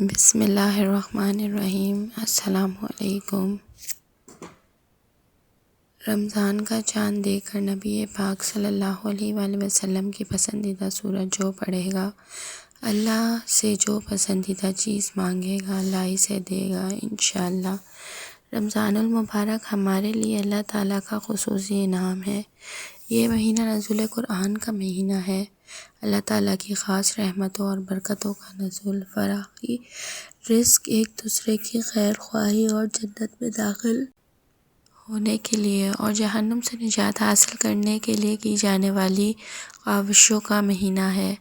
بسم اللہ الرحمن الرحیم۔ السلام علیکم۔ رمضان کا چاند دیکھ کر نبی پاک صلی اللہ علیہ وآلہ وسلم کی پسندیدہ سورت جو پڑھے گا، اللہ سے جو پسندیدہ چیز مانگے گا اللہ اسے دے گا انشاءاللہ۔ رمضان المبارک ہمارے لیے اللہ تعالیٰ کا خصوصی انعام ہے۔ یہ مہینہ نزول قرآن کا مہینہ ہے۔ اللہ تعالیٰ کی خاص رحمتوں اور برکتوں کا نزول، فراخی رزق، ایک دوسرے کی خیر خواہی اور جنت میں داخل ہونے کے لیے اور جہنم سے نجات حاصل کرنے کے لیے کی جانے والی کاوشوں کا مہینہ ہے۔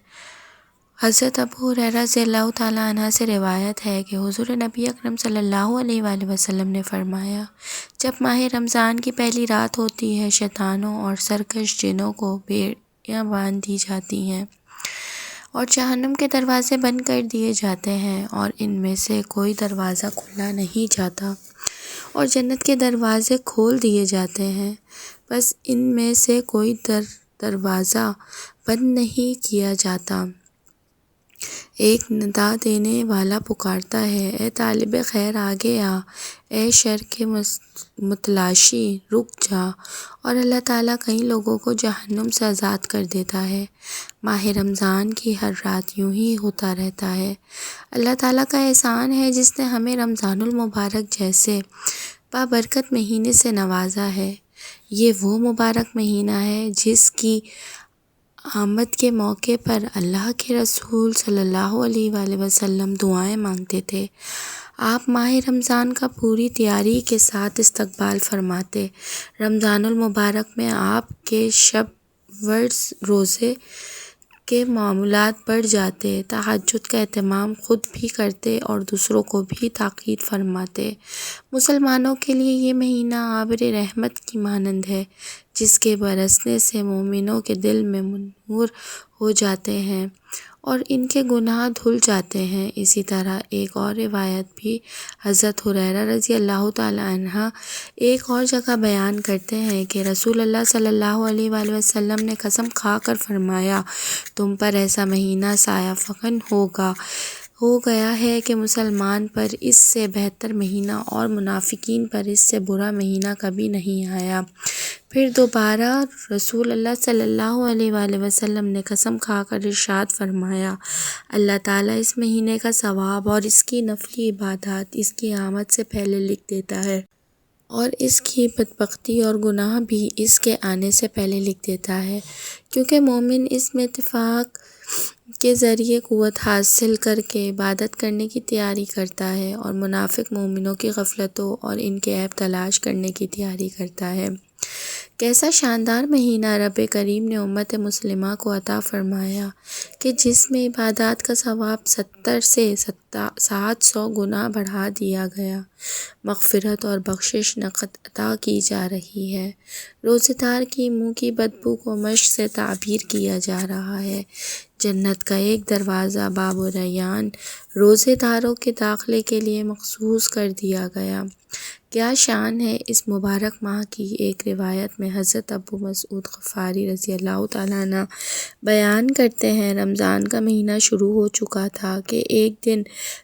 حضرت ابو ہریرہ رضی اللہ تعالیٰ عنہ سے روایت ہے کہ حضور نبی اکرم صلی اللہ علیہ وآلہ وسلم نے فرمایا، جب ماہ رمضان کی پہلی رات ہوتی ہے، شیطانوں اور سرکش جنوں کو بیڑیاں باندھ دی جاتی ہیں اور جہنم کے دروازے بند کر دیے جاتے ہیں اور ان میں سے کوئی دروازہ کھولا نہیں جاتا، اور جنت کے دروازے کھول دیے جاتے ہیں، بس ان میں سے کوئی دروازہ بند نہیں کیا جاتا۔ ایک ندا دینے والا پکارتا ہے، اے طالب خیر آگے آ، اے شر کے متلاشی رک جا، اور اللہ تعالیٰ کئی لوگوں کو جہنم سے آزاد کر دیتا ہے۔ ماہ رمضان کی ہر رات یوں ہی ہوتا رہتا ہے۔ اللہ تعالیٰ کا احسان ہے جس نے ہمیں رمضان المبارک جیسے بابرکت مہینے سے نوازا ہے۔ یہ وہ مبارک مہینہ ہے جس کی آمد کے موقع پر اللہ کے رسول صلی اللہ علیہ وآلہ وسلم دعائیں مانگتے تھے۔ آپ ماہ رمضان کا پوری تیاری کے ساتھ استقبال فرماتے۔ رمضان المبارک میں آپ کے شب ورز روزے کے معمولات بڑھ جاتے، تہجد کا اہتمام خود بھی کرتے اور دوسروں کو بھی تاکید فرماتے۔ مسلمانوں کے لیے یہ مہینہ آبر رحمت کی مانند ہے جس کے برسنے سے مومنوں کے دل میں نور ہو جاتے ہیں اور ان کے گناہ دھل جاتے ہیں۔ اسی طرح ایک اور روایت بھی حضرت ہریرہ رضی اللہ تعالیٰ عنہ ایک اور جگہ بیان کرتے ہیں کہ رسول اللہ صلی اللہ علیہ وآلہ وسلم نے قسم کھا کر فرمایا، تم پر ایسا مہینہ سایہ فکن ہو گیا ہے کہ مسلمان پر اس سے بہتر مہینہ اور منافقین پر اس سے برا مہینہ کبھی نہیں آیا۔ پھر دوبارہ رسول اللہ صلی اللہ علیہ وآلہ وسلم نے قسم کھا کر ارشاد فرمایا، اللہ تعالیٰ اس مہینے کا ثواب اور اس کی نفلی عبادات اس کی آمد سے پہلے لکھ دیتا ہے اور اس کی بدبختی اور گناہ بھی اس کے آنے سے پہلے لکھ دیتا ہے، کیونکہ مومن اس میں اتفاق کے ذریعے قوت حاصل کر کے عبادت کرنے کی تیاری کرتا ہے اور منافق مومنوں کی غفلتوں اور ان کے عیب تلاش کرنے کی تیاری کرتا ہے۔ کیسا شاندار مہینہ رب کریم نے امت مسلمہ کو عطا فرمایا کہ جس میں عبادات کا ثواب 70 سے 700 گنا بڑھا دیا گیا، مغفرت اور بخشش نقد عطا کی جا رہی ہے، روزہ دار کی منہ کی بدبو کو مشک سے تعبیر کیا جا رہا ہے، جنت کا ایک دروازہ باب ریان روزے داروں کے داخلے کے لیے مخصوص کر دیا گیا۔ کیا شان ہے اس مبارک ماہ کی۔ ایک روایت میں حضرت ابو مسعود غفاری رضی اللہ تعالیٰ عنہ بیان کرتے ہیں، رمضان کا مہینہ شروع ہو چکا تھا کہ ایک دن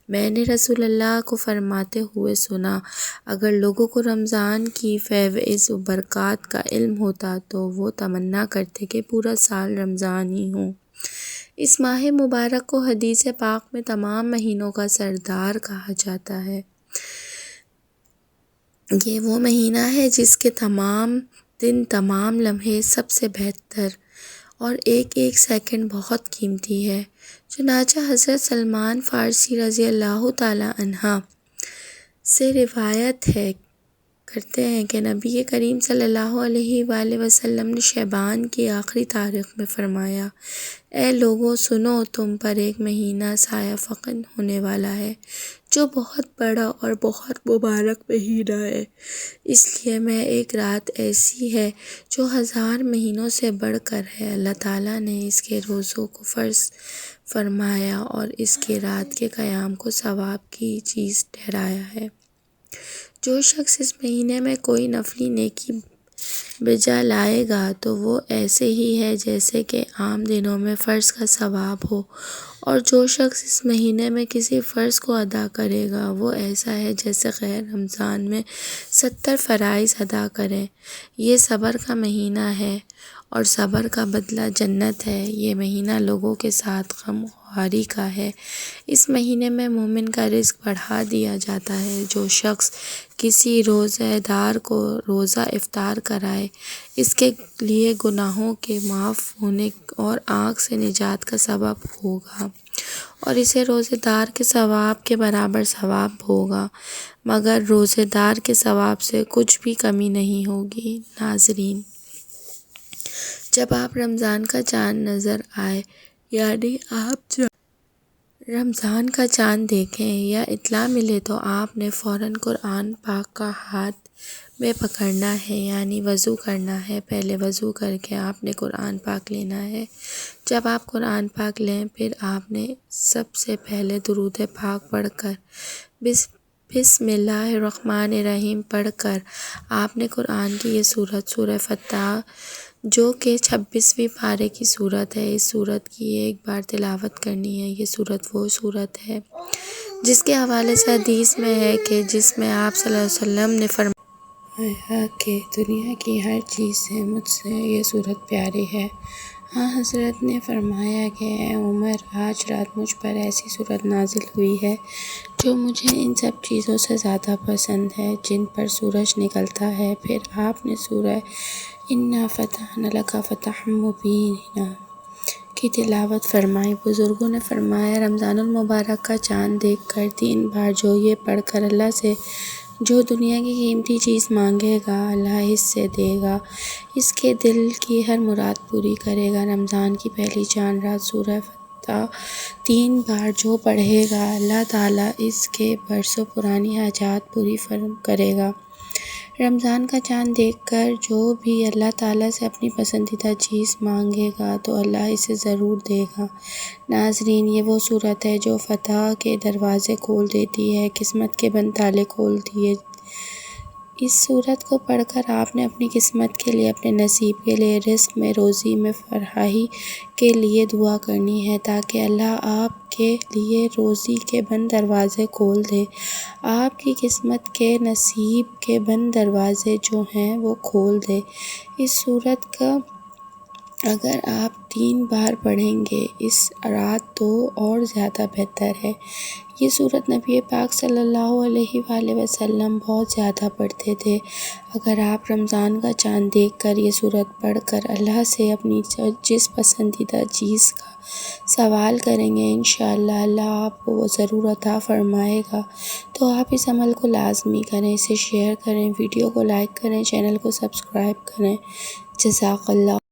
میں نے رسول اللہ کو فرماتے ہوئے سنا، اگر لوگوں کو رمضان کی فیض و برکات کا علم ہوتا تو وہ تمنا کرتے کہ پورا سال رمضان ہی ہو۔ اس ماہ مبارک کو حدیث پاک میں تمام مہینوں کا سردار کہا جاتا ہے۔ یہ وہ مہینہ ہے جس کے تمام دن، تمام لمحے سب سے بہتر اور ایک ایک سیکنڈ بہت قیمتی ہے۔ چنانچہ حضرت سلمان فارسی رضی اللہ تعالیٰ عنہ سے روایت کرتے ہیں کہ نبی کریم صلی اللہ علیہ وآلہ وسلم نے شعبان کی آخری تاریخ میں فرمایا، اے لوگو سنو، تم پر ایک مہینہ سایہ فکن ہونے والا ہے جو بہت بڑا اور بہت مبارک مہینہ ہے، اس لیے میں ایک رات ایسی ہے جو 1000 مہینوں سے بڑھ کر ہے۔ اللہ تعالیٰ نے اس کے روزوں کو فرض فرمایا اور اس کی رات کے قیام کو ثواب کی چیز ٹھہرایا ہے۔ جو شخص اس مہینے میں کوئی نفلی نیکی بجا لائے گا تو وہ ایسے ہی ہے جیسے کہ عام دنوں میں فرض کا ثواب ہو، اور جو شخص اس مہینے میں کسی فرض کو ادا کرے گا وہ ایسا ہے جیسے غیر رمضان میں 70 فرائض ادا کرے۔ یہ صبر کا مہینہ ہے اور صبر کا بدلہ جنت ہے۔ یہ مہینہ لوگوں کے ساتھ غم خواری کا ہے۔ اس مہینے میں مومن کا رزق بڑھا دیا جاتا ہے۔ جو شخص کسی روزہ دار کو روزہ افطار کرائے، اس کے لیے گناہوں کے معاف ہونے اور آگ سے نجات کا سبب ہوگا، اور اسے روزے دار کے ثواب کے برابر ثواب ہوگا، مگر روزے دار کے ثواب سے کچھ بھی کمی نہیں ہوگی۔ ناظرین، جب آپ رمضان کا چاند نظر آئے، یعنی آپ جب رمضان کا چاند دیکھیں یا اطلاع ملے تو آپ نے فوراً قرآن پاک کا ہاتھ میں پکڑنا ہے، یعنی وضو کرنا ہے۔ پہلے وضو کر کے آپ نے قرآن پاک لینا ہے۔ جب آپ قرآن پاک لیں، پھر آپ نے سب سے پہلے درود پاک پڑھ کر بسم اللہ الرحمن الرحیم پڑھ کر آپ نے قرآن کی یہ سورت، سورہ فتح، جو کہ 26ویں پارے کی سورت ہے، اس سورت کی ایک بار تلاوت کرنی ہے۔ یہ سورت وہ سورت ہے جس کے حوالے سے حدیث میں ہے کہ جس میں آپ صلی اللہ علیہ وسلم نے فرمایا کہ دنیا کی ہر چیز سے مجھ سے یہ سورت پیاری ہے۔ ہاں، حضرت نے فرمایا کہ اے عمر، آج رات مجھ پر ایسی سورت نازل ہوئی ہے جو مجھے ان سب چیزوں سے زیادہ پسند ہے جن پر سورج نکلتا ہے۔ پھر آپ نے سورہ اِنَّا فَتَحْنَا لَكَ فَتْحًا مُبِینًا کی تلاوت فرمائی۔ بزرگوں نے فرمایا، رمضان المبارک کا چاند دیکھ کر 3 بار جو یہ پڑھ کر اللہ سے جو دنیا کی قیمتی چیز مانگے گا، اللہ اس سے دے گا، اس کے دل کی ہر مراد پوری کرے گا۔ رمضان کی پہلی چاند رات سورہ فتح 3 بار جو پڑھے گا، اللہ تعالیٰ اس کے برسوں پرانی حاجات پوری کرے گا۔ رمضان کا چاند دیکھ کر جو بھی اللہ تعالیٰ سے اپنی پسندیدہ چیز مانگے گا تو اللہ اسے ضرور دے گا۔ ناظرین، یہ وہ سورت ہے جو فتح کے دروازے کھول دیتی ہے، قسمت کے بند تالے کھولتی ہے۔ اس سورت کو پڑھ کر آپ نے اپنی قسمت کے لیے، اپنے نصیب کے لیے، رزق میں، روزی میں فراخی کے لیے دعا کرنی ہے تاکہ اللہ آپ کے لیے روزی کے بند دروازے کھول دے، آپ کی قسمت کے، نصیب کے بند دروازے جو ہیں وہ کھول دے۔ اس سورت کا اگر آپ 3 بار پڑھیں گے اس رات تو اور زیادہ بہتر ہے۔ یہ سورت نبی پاک صلی اللہ علیہ وآلہ وسلم بہت زیادہ پڑھتے تھے۔ اگر آپ رمضان کا چاند دیکھ کر یہ سورت پڑھ کر اللہ سے اپنی جس پسندیدہ چیز کا سوال کریں گے، انشاءاللہ اللہ آپ کو وہ ضرور عطا فرمائے گا۔ تو آپ اس عمل کو لازمی کریں، اسے شیئر کریں، ویڈیو کو لائک کریں، چینل کو سبسکرائب کریں۔ جزاک اللہ۔